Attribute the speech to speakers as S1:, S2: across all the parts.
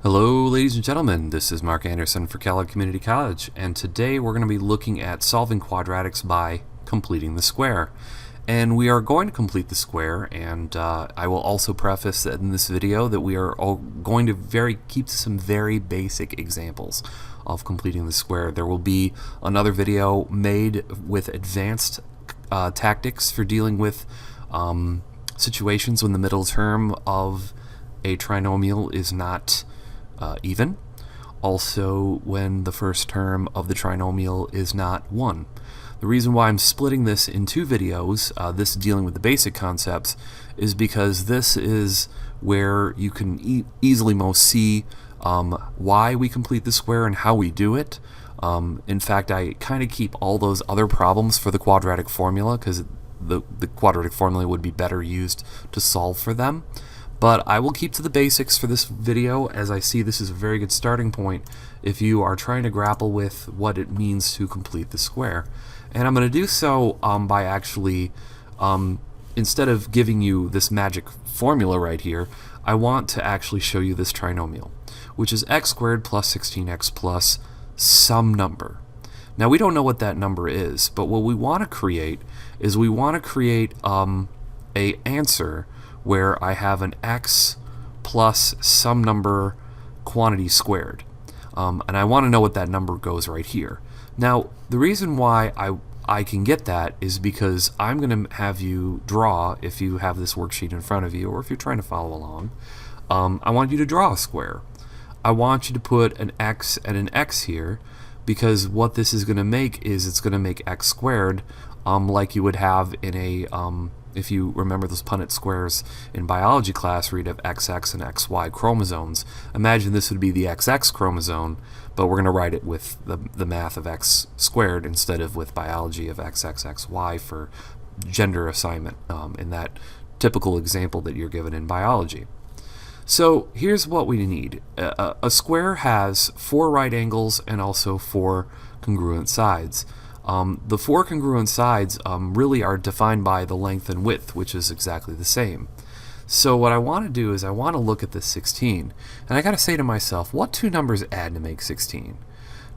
S1: Hello ladies and gentlemen, this is Mark Anderson for Kellogg Community College, and today we're going to be looking at solving quadratics by completing the square. And we are going to complete the square, and I will also preface that in this video that we are all going to keep some very basic examples of completing the square. There will be another video made with advanced tactics for dealing with situations when the middle term of a trinomial is not even. Also, when the first term of the trinomial is not 1. The reason why I'm splitting this in two videos, this dealing with the basic concepts, is because this is where you can easily most see why we complete the square and how we do it. In fact, I kind of keep all those other problems for the quadratic formula because the quadratic formula would be better used to solve for them. But I will keep to the basics for this video, as I see this is a very good starting point if you are trying to grapple with what it means to complete the square. And I'm going to do so by actually, instead of giving you this magic formula right here, I want to actually show you this trinomial, which is x squared plus 16x plus some number. Now we don't know what that number is, but what we want to create is we want to create a answer where I have an x plus some number quantity squared. And I want to know what that number goes right here. Now, the reason why I can get that is because I'm going to have you draw, if you have this worksheet in front of you, or if you're trying to follow along, I want you to draw a square. I want you to put an x and an x here, because what this is going to make is it's going to make x squared like you would have in a if you remember those Punnett squares in biology class where you'd have XX and XY chromosomes. Imagine this would be the XX chromosome, but we're going to write it with the math of x squared instead of with biology of XXXY for gender assignment in that typical example that you're given in biology. So here's what we need. A square has 4 right angles and also 4 congruent sides. The 4 congruent sides really are defined by the length and width, which is exactly the same. So what I want to do is I want to look at this 16, and I got to say to myself, what two numbers add to make 16?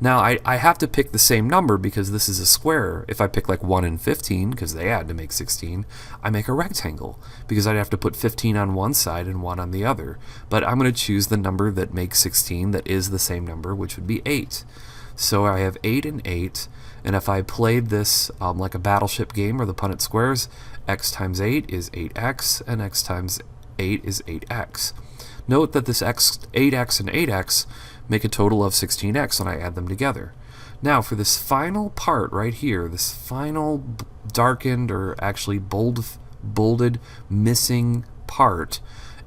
S1: Now I have to pick the same number because this is a square. If I pick like 1 and 15, because they add to make 16, I make a rectangle because I'd have to put 15 on one side and 1 on the other. But I'm going to choose the number that makes 16 that is the same number, which would be 8. So I have 8 and 8. And if I played this like a battleship game or the Punnett squares, x times 8 is 8x, and x times 8 is 8x. Note that this 8x and 8x make a total of 16x when I add them together. Now for this final part right here, this final darkened or actually bolded missing part,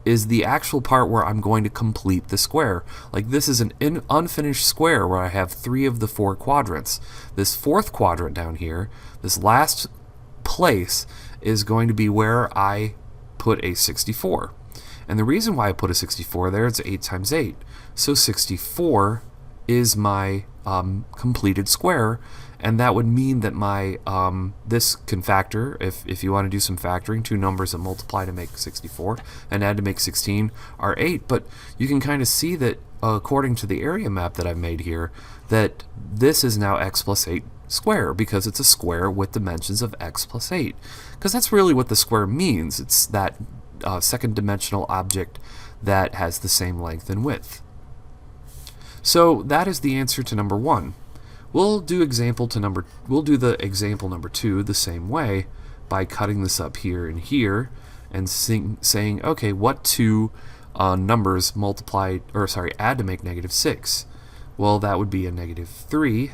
S1: is the actual part where I'm going to complete the square. Like this is an unfinished square where I have 3 of the 4 quadrants. This 4th quadrant down here, this last place, is going to be where I put a 64. And the reason why I put a 64 there, it's 8 times 8. So 64 is my completed square, and that would mean that my this can factor, if you want to do some factoring, 2 numbers that multiply to make 64 and add to make 16 are 8, but you can kind of see that according to the area map that I've made here, that this is now x plus 8 square because it's a square with dimensions of x plus 8, because that's really what the square means. It's that second dimensional object that has the same length and width. So that is the answer to number 1. We'll do the example number 2 the same way by cutting this up here and here and saying, okay, what 2 numbers add to make -6? Well, that would be a -3.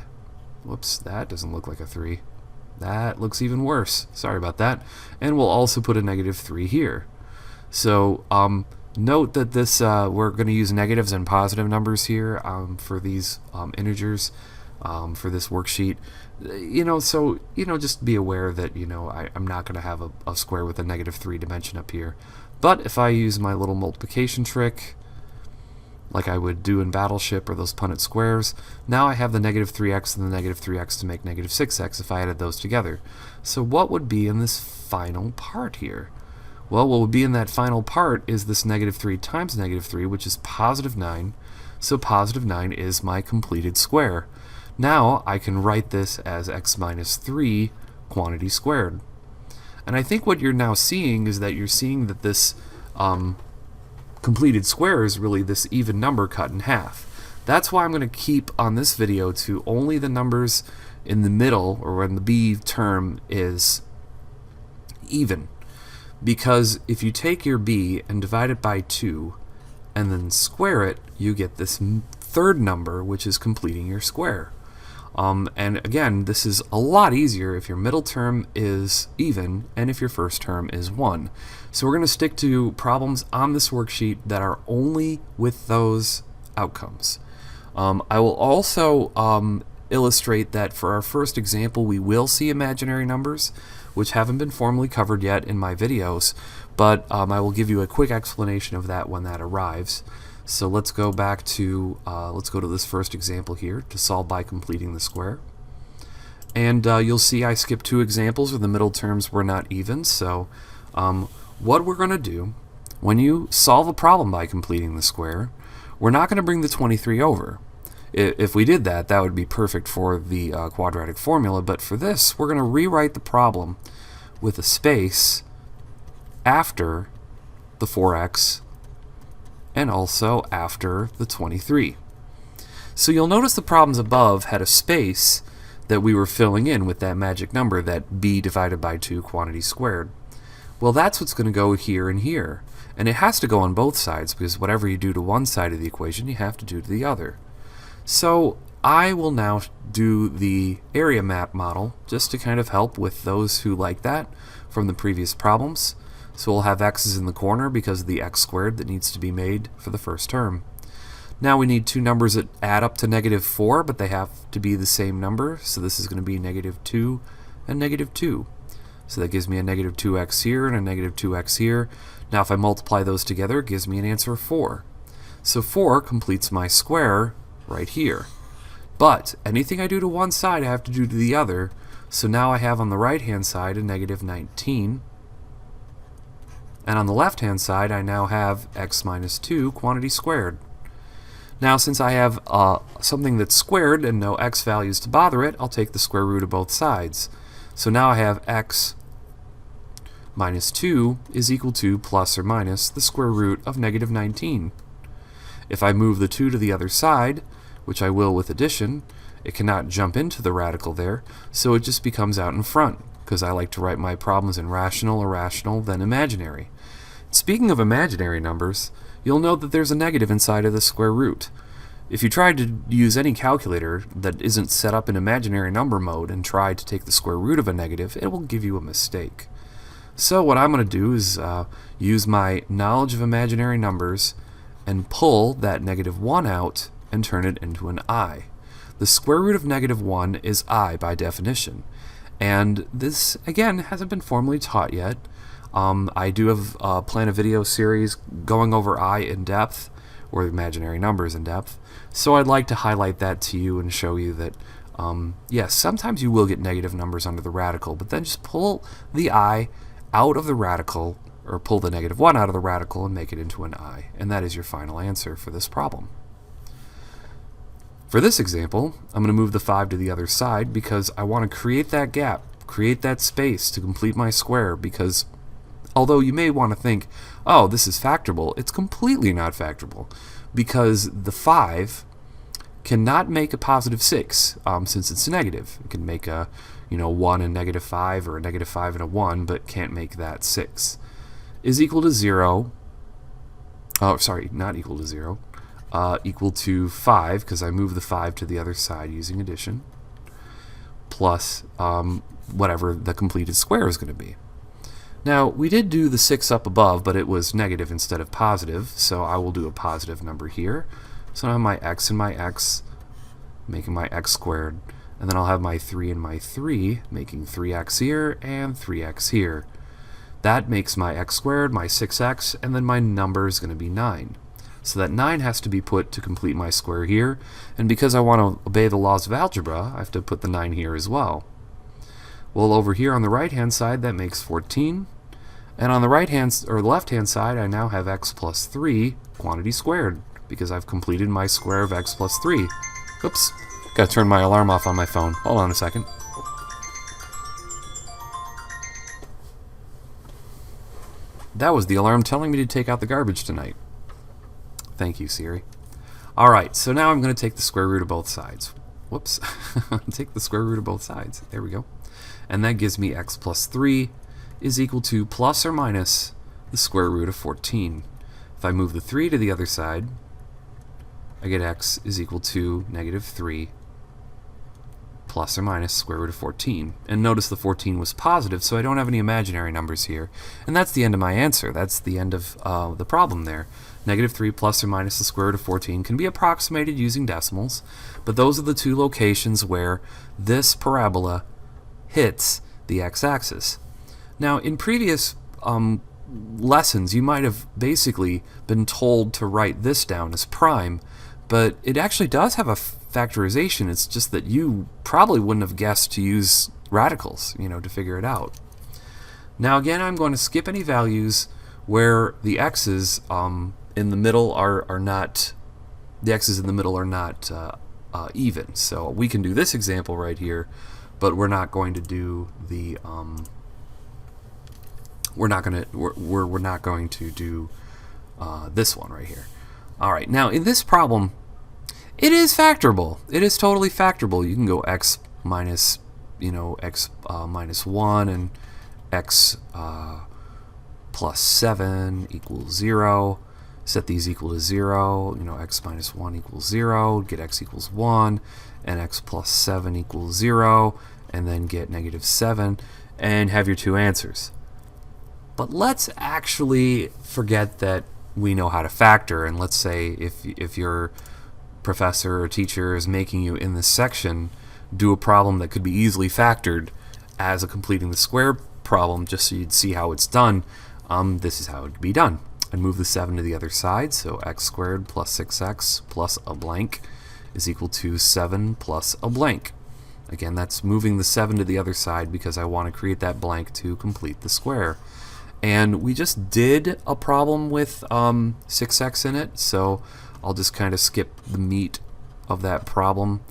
S1: Whoops, that doesn't look like a 3. That looks even worse. Sorry about that. And we'll also put a -3 here. So note that this we're going to use negatives and positive numbers here for these integers for this worksheet. So just be aware that I'm not going to have a square with a -3 dimension up here. But if I use my little multiplication trick, like I would do in Battleship or those Punnett squares, now I have the -3x and the -3x to make -6x if I added those together. So what would be in this final part here? Well, what would be in that final part is this negative 3 times negative 3, which is positive 9. So positive 9 is my completed square. Now I can write this as x minus 3 quantity squared. And I think what you're now seeing is that you're seeing that this completed square is really this even number cut in half. That's why I'm going to keep on this video to only the numbers in the middle, or when the b term is even. Because if you take your b and divide it by 2 and then square it, you get this third number, which is completing your square. And again, this is a lot easier if your middle term is even and if your first term is 1. So we're going to stick to problems on this worksheet that are only with those outcomes. I will also illustrate that for our first example we will see imaginary numbers, which haven't been formally covered yet in my videos, but I will give you a quick explanation of that when that arrives. So let's go back to this first example here to solve by completing the square. And you'll see I skipped 2 examples where the middle terms were not even. So what we're going to do when you solve a problem by completing the square, we're not going to bring the 23 over. If we did that, that would be perfect for the quadratic formula, but for this we're going to rewrite the problem with a space after the 4x and also after the 23. So you'll notice the problems above had a space that we were filling in with that magic number, that b divided by 2 quantity squared. Well, that's what's going to go here and here. And it has to go on both sides, because whatever you do to one side of the equation, you have to do to the other. So I will now do the area map model just to kind of help with those who like that from the previous problems. So we'll have x's in the corner because of the x squared that needs to be made for the first term. Now we need 2 numbers that add up to negative 4, but they have to be the same number. So this is going to be negative 2 and negative 2. So that gives me a negative 2x here and a negative 2x here. Now if I multiply those together, it gives me an answer of 4. So 4 completes my square right here. But anything I do to one side I have to do to the other. So now I have on the right hand side a negative 19. And on the left hand side I now have x minus 2 quantity squared. Now since I have something that's squared and no x values to bother it, I'll take the square root of both sides. So now I have x minus 2 is equal to plus or minus the square root of negative 19. If I move the 2 to the other side, which I will with addition, it cannot jump into the radical there, so it just becomes out in front, because I like to write my problems in rational, irrational, then imaginary. Speaking of imaginary numbers, you'll note that there's a negative inside of the square root. If you try to use any calculator that isn't set up in imaginary number mode and try to take the square root of a negative, it will give you a mistake. So what I'm going to do is use my knowledge of imaginary numbers and pull that negative 1 out and turn it into an I. The square root of negative 1 is I by definition. And this, again, hasn't been formally taught yet. I do have planned a video series going over I in depth, or imaginary numbers in depth. So I'd like to highlight that to you and show you that, yes, sometimes you will get negative numbers under the radical, but then just pull the I out of the radical, or pull the negative 1 out of the radical and make it into an I. And that is your final answer for this problem. For this example, I'm going to move the 5 to the other side because I want to create that gap, create that space to complete my square, because although you may want to think, oh, this is factorable, it's completely not factorable, because the 5 cannot make a positive 6 since it's negative. It can make a 1 and negative 5, or a negative 5 and a 1, but can't make that 6. Is equal to 0. Oh, sorry, not equal to 0. Equal to 5, because I move the 5 to the other side using addition, plus whatever the completed square is going to be. Now, we did do the 6 up above, but it was negative instead of positive, so I will do a positive number here. So now I have my x and my x, making my x squared, and then I'll have my 3 and my 3, making 3x here and 3x here. That makes my x squared, my 6x, and then my number is going to be 9. So that 9 has to be put to complete my square here, and because I want to obey the laws of algebra, I have to put the 9 here as well. Well, over here on the right hand side, that makes 14, And on the right hand or the left hand side, I now have x plus 3 quantity squared because I've completed my square of x plus 3. Oops, gotta turn my alarm off on my phone. Hold on a second. That was the alarm telling me to take out the garbage tonight. Thank you, Siri. Alright, so now I'm going to take the square root of both sides. Whoops. Take the square root of both sides. There we go. And that gives me x plus 3 is equal to plus or minus the square root of 14. If I move the 3 to the other side, I get x is equal to negative 3 plus or minus square root of 14. And notice the 14 was positive, so I don't have any imaginary numbers here. And that's the end of my answer. That's the end of the problem there. Negative 3 plus or minus the square root of 14 can be approximated using decimals, but those are the two locations where this parabola hits the x-axis. Now, in previous lessons, you might have basically been told to write this down as prime, but it actually does have a factorization. It's just that you probably wouldn't have guessed to use radicals, to figure it out. Now again, I'm going to skip any values where the x's in the middle are not even. So we can do this example right here, but we're not going to do the we're not going to do this one right here. All right, now in this problem, it is factorable. It is totally factorable. You can go x minus, x minus 1 and x plus 7 equals 0. Set these equal to 0. X minus 1 equals 0. Get x equals 1. And x plus 7 equals 0. And then get negative 7. And have your two answers. But let's actually forget that we know how to factor. And let's say if your professor or teacher is making you in this section do a problem that could be easily factored as a completing the square problem, just so you'd see how it's done, this is how it would be done. I'd move the 7 to the other side, so x squared plus 6x plus a blank is equal to 7 plus a blank. Again, that's moving the 7 to the other side because I want to create that blank to complete the square. And we just did a problem with 6x in it, so I'll just kind of skip the meat of that problem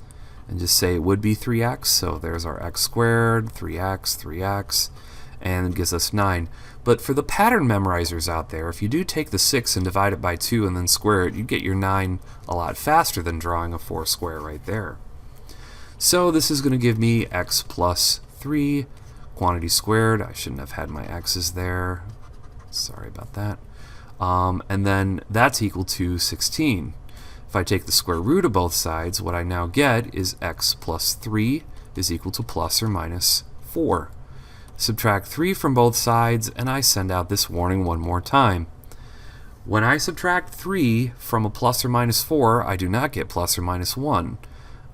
S1: and just say it would be 3x. So there's our x squared, 3x, and it gives us 9. But for the pattern memorizers out there, if you do take the 6 and divide it by 2 and then square it, you get your 9 a lot faster than drawing a 4 square right there. So this is going to give me x plus 3 quantity squared. I shouldn't have had my x's there. Sorry about that. And then that's equal to 16. If I take the square root of both sides, what I now get is x plus 3 is equal to plus or minus 4. Subtract 3 from both sides, and I send out this warning one more time. When I subtract 3 from a plus or minus 4, I do not get plus or minus 1.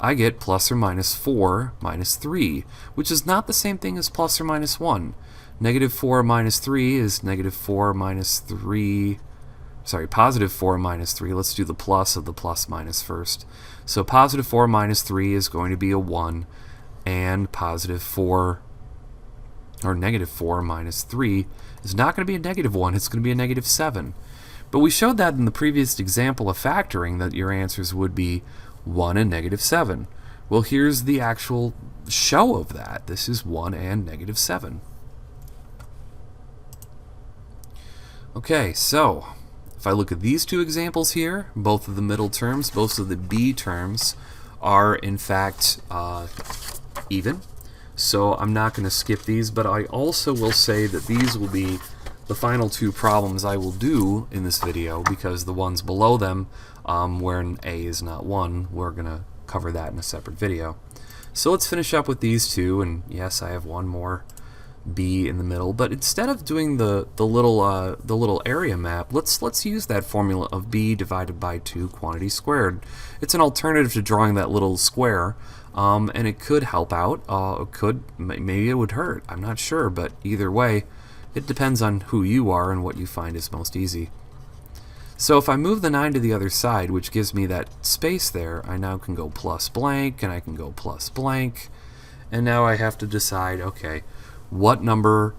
S1: I get plus or minus 4 minus 3, which is not the same thing as plus or minus 1. Negative 4 minus 3 is negative 4 minus 3. Sorry, positive 4 minus 3. Let's do the plus of the plus minus first. So positive 4 minus 3 is going to be a 1, and positive 4 or negative 4 minus 3 is not going to be a negative 1, it's going to be a negative 7. But we showed that in the previous example of factoring that your answers would be 1 and negative 7. Well, here's the actual show of that. This is 1 and negative 7. Okay, so if I look at these two examples here, both of the middle terms, both of the b terms are in fact even. So I'm not going to skip these, but I also will say that these will be the final two problems I will do in this video, because the ones below them, where an A is not 1, we're going to cover that in a separate video. So let's finish up with these two, and yes, I have one more B in the middle, but instead of doing the little area map, let's use that formula of B divided by 2 quantity squared. It's an alternative to drawing that little square, and it could help out. Maybe it would hurt. I'm not sure, but either way, it depends on who you are and what you find is most easy. So if I move the 9 to the other side, which gives me that space there, I now can go plus blank, and I can go plus blank, and now I have to decide, okay, what number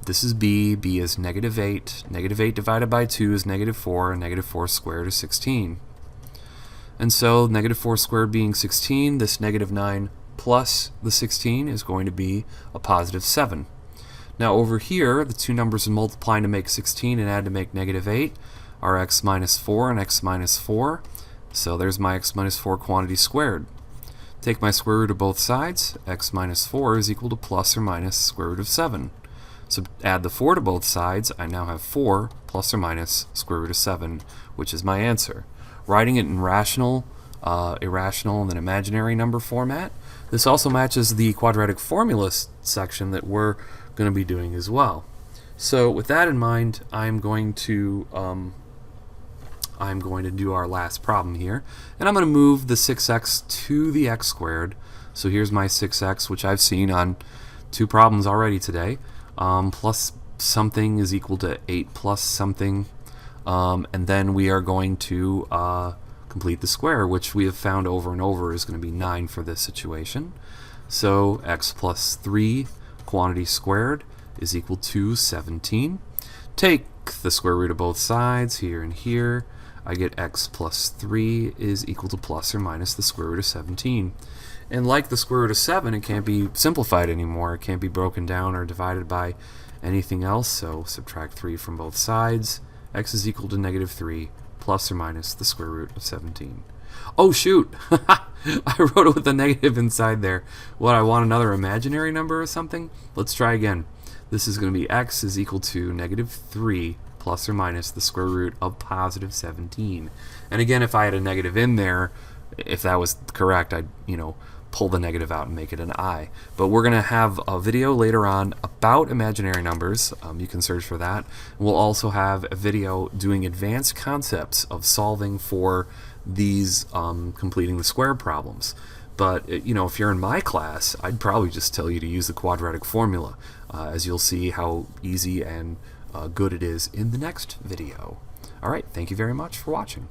S1: This is b. b is negative 8. Negative 8 divided by 2 is negative 4, and negative 4 squared is 16. And so negative 4 squared being 16, this negative 9 plus the 16 is going to be a positive 7. Now over here, the two numbers are multiplying to make 16 and add to make negative 8 are x minus 4 and x minus 4. So there's my x minus 4 quantity squared. Take my square root of both sides. X minus 4 is equal to plus or minus square root of 7. So add the 4 to both sides. I now have 4 plus or minus square root of 7, which is my answer. Writing it in rational, irrational, and then imaginary number format. This also matches the quadratic formula section that we're going to be doing as well. So with that in mind, I'm going to do our last problem here, and I'm going to move the 6x to the x squared. So here's my 6x, which I've seen on 2 problems already today. Plus something is equal to 8 plus something. And then we are going to complete the square, which we have found over and over is going to be 9 for this situation. So x plus 3 quantity squared is equal to 17. Take the square root of both sides, here and here. I get x plus 3 is equal to plus or minus the square root of 17. And like the square root of 7, it can't be simplified anymore. It can't be broken down or divided by anything else, so subtract 3 from both sides. X is equal to negative 3 plus or minus the square root of 17. Oh shoot! I wrote it with a negative inside there. What, I want another imaginary number or something? Let's try again. This is going to be x is equal to negative 3 plus or minus the square root of positive 17. And again, if I had a negative in there, if that was correct, I'd, pull the negative out and make it an I. But we're going to have a video later on about imaginary numbers. You can search for that. We'll also have a video doing advanced concepts of solving for these completing the square problems. But if you're in my class, I'd probably just tell you to use the quadratic formula, as you'll see how easy and good it is in the next video. Alright, thank you very much for watching.